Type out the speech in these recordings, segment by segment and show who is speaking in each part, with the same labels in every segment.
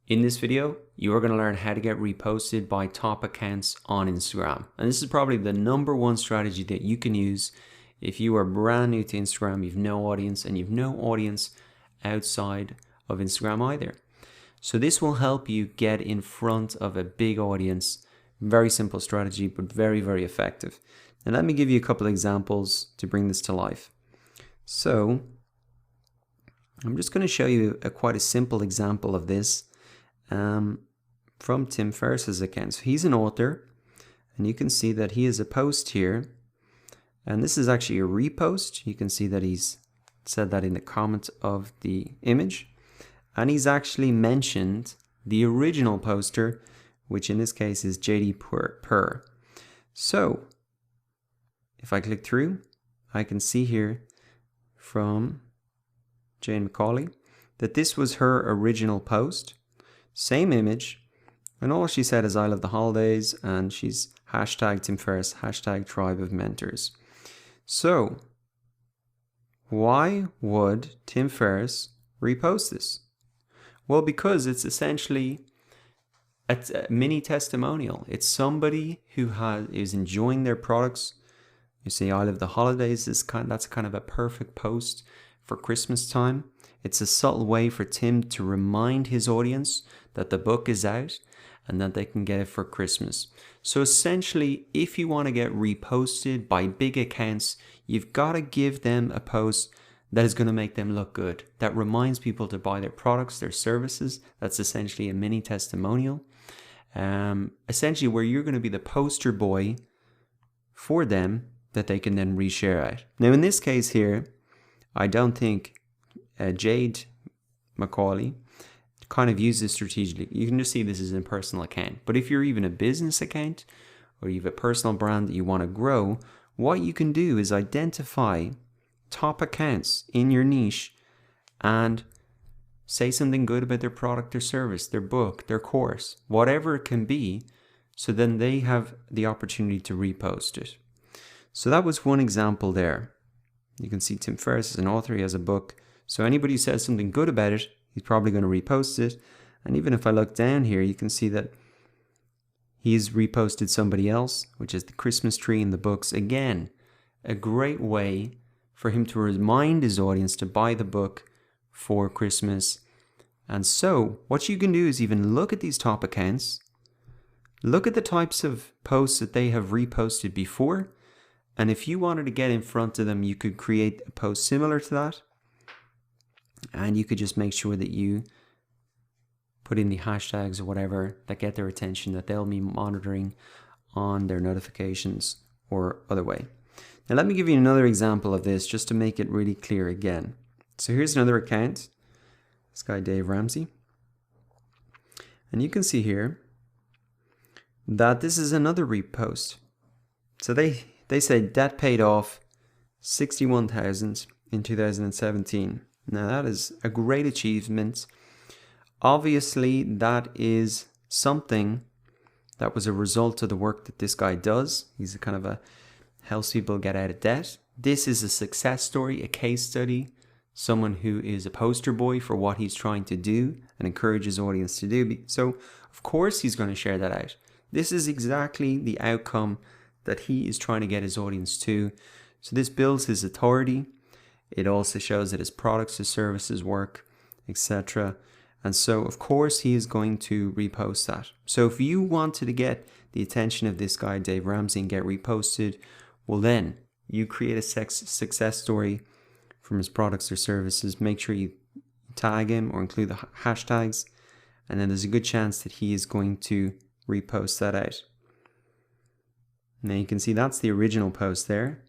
Speaker 1: In this video, you are going to learn how to get reposted by top accounts on Instagram. And this is probably the #1 strategy that you can use if you are brand new to Instagram, you've no audience, and you've no audience outside of Instagram either. So this will help you get in front of a big audience. Very simple strategy, but very, very effective. And let me give you a couple of examples to bring this to life. So I'm just going to show you quite a simple example of this. From Tim Ferriss's account. So he's an author, and you can see that he has a post here, and this is actually a repost. You can see that he's said that in the comment of the image, and he's actually mentioned the original poster, which in this case is JD Purr. So if I click through, I can see here from Jane Macaulay that this was her original post. Same image, and all she said is I love the holidays, and she's hashtag Tim Ferriss, hashtag tribe of mentors. So why would Tim Ferriss repost this? Well, because it's essentially a mini testimonial. It's somebody who is enjoying their products. You see, I love the holidays. That's kind of a perfect post for Christmas time. It's a subtle way for Tim to remind his audience that the book is out and that they can get it for Christmas. So essentially, if you want to get reposted by big accounts, you've got to give them a post that is going to make them look good, that reminds people to buy their products, their services. That's essentially a mini testimonial. Essentially where you're going to be the poster boy for them that they can then reshare out. Now in this case here, I don't think Jade Macaulay kind of use this strategically. You can just see this is a personal account. But if you're even a business account or you have a personal brand that you want to grow, what you can do is identify top accounts in your niche and say something good about their product or service, their book, their course, whatever it can be, so then they have the opportunity to repost it. So that was one example there. You can see Tim Ferriss is an author, he has a book. So anybody who says something good about it, he's probably going to repost it. And even if I look down here, you can see that he's reposted somebody else, which is the Christmas tree in the books. Again, a great way for him to remind his audience to buy the book for Christmas. And so what you can do is even look at these top accounts, look at the types of posts that they have reposted before. And if you wanted to get in front of them, you could create a post similar to that. And you could just make sure that you put in the hashtags or whatever that get their attention, that they'll be monitoring on their notifications or other way. Now let me give you another example of this just to make it really clear again. So here's another account, this guy Dave Ramsey. And you can see here that this is another repost. So they say debt paid off $61,000 in 2017. Now that is a great achievement. Obviously that is something that was a result of the work that this guy does. He's a kind of a helps people get out of debt. This is a success story, a case study, someone who is a poster boy for what he's trying to do and encourage his audience to do. So of course he's going to share that out. This is exactly the outcome that he is trying to get his audience to. So this builds his authority. It also shows that his products, his services work, etc. And so, of course, he is going to repost that. So if you wanted to get the attention of this guy, Dave Ramsey, and get reposted, well then, you create a success story from his products or services. Make sure you tag him or include the hashtags. And then there's a good chance that he is going to repost that out. Now you can see that's the original post there.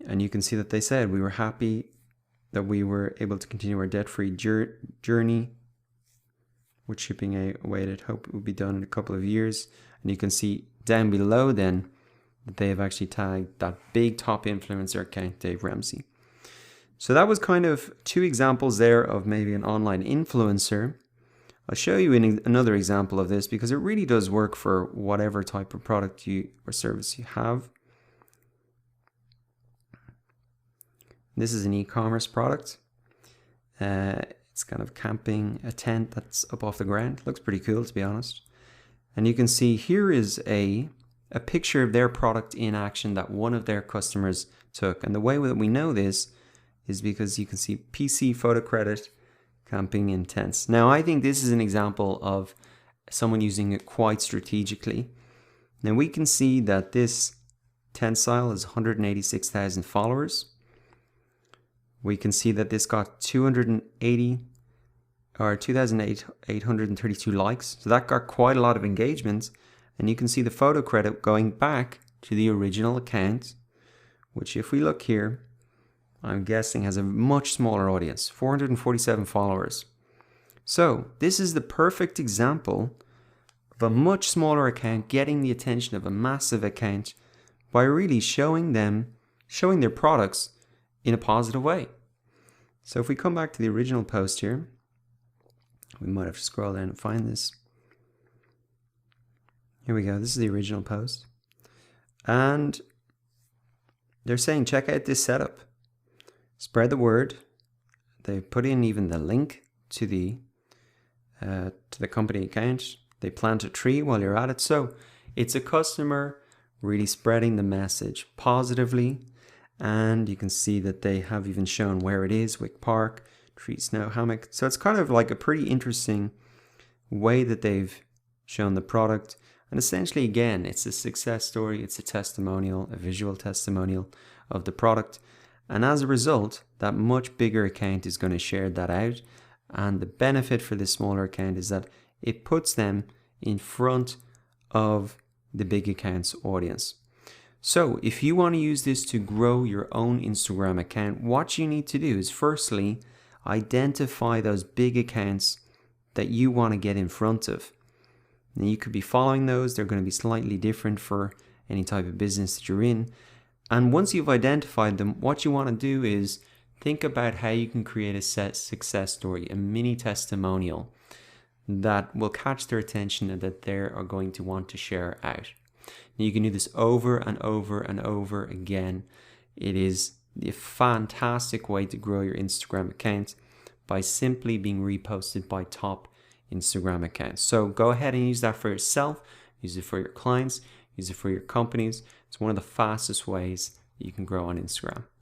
Speaker 1: And you can see that they said we were happy that we were able to continue our debt-free journey with shipping away that hope it will be done in a couple of years. And you can see down below then that they have actually tagged that big top influencer account, Dave Ramsey. So that was kind of two examples there of maybe an online influencer. I'll show you another example of this because it really does work for whatever type of product or service you have. This is an e-commerce product. It's It's kind of camping a tent that's up off the ground. Looks pretty cool, to be honest. And you can see here is a picture of their product in action that one of their customers took. And the way that we know this is because you can see PC photo credit, camping in tents. Now, I think this is an example of someone using it quite strategically. Now, we can see that this tent style has 186,000 followers. We can see that this got 2,832 likes. So that got quite a lot of engagement. And you can see the photo credit going back to the original account, which if we look here, I'm guessing has a much smaller audience, 447 followers. So this is the perfect example of a much smaller account getting the attention of a massive account by really showing their products in a positive way. So if we come back to the original post here, we might have to scroll down and find this. Here we go. This is the original post. And they're saying, check out this setup. Spread the word. They put in even the link to the company account. They plant a tree while you're at it. So it's a customer really spreading the message positively. And you can see that they have even shown where it is, Wick Park, tree, snow, hammock. So it's kind of like a pretty interesting way that they've shown the product. And essentially, again, it's a success story. It's a testimonial, a visual testimonial of the product. And as a result, that much bigger account is going to share that out. And the benefit for this smaller account is that it puts them in front of the big account's audience. So if you want to use this to grow your own Instagram account, what you need to do is firstly, identify those big accounts that you want to get in front of. Now you could be following those. They're going to be slightly different for any type of business that you're in. And once you've identified them, what you want to do is think about how you can create a success story, a mini testimonial that will catch their attention and that they are going to want to share out. Now you can do this over and over and over again. It is a fantastic way to grow your Instagram account by simply being reposted by top Instagram accounts. So go ahead and use that for yourself, use it for your clients, use it for your companies. It's one of the fastest ways that you can grow on Instagram.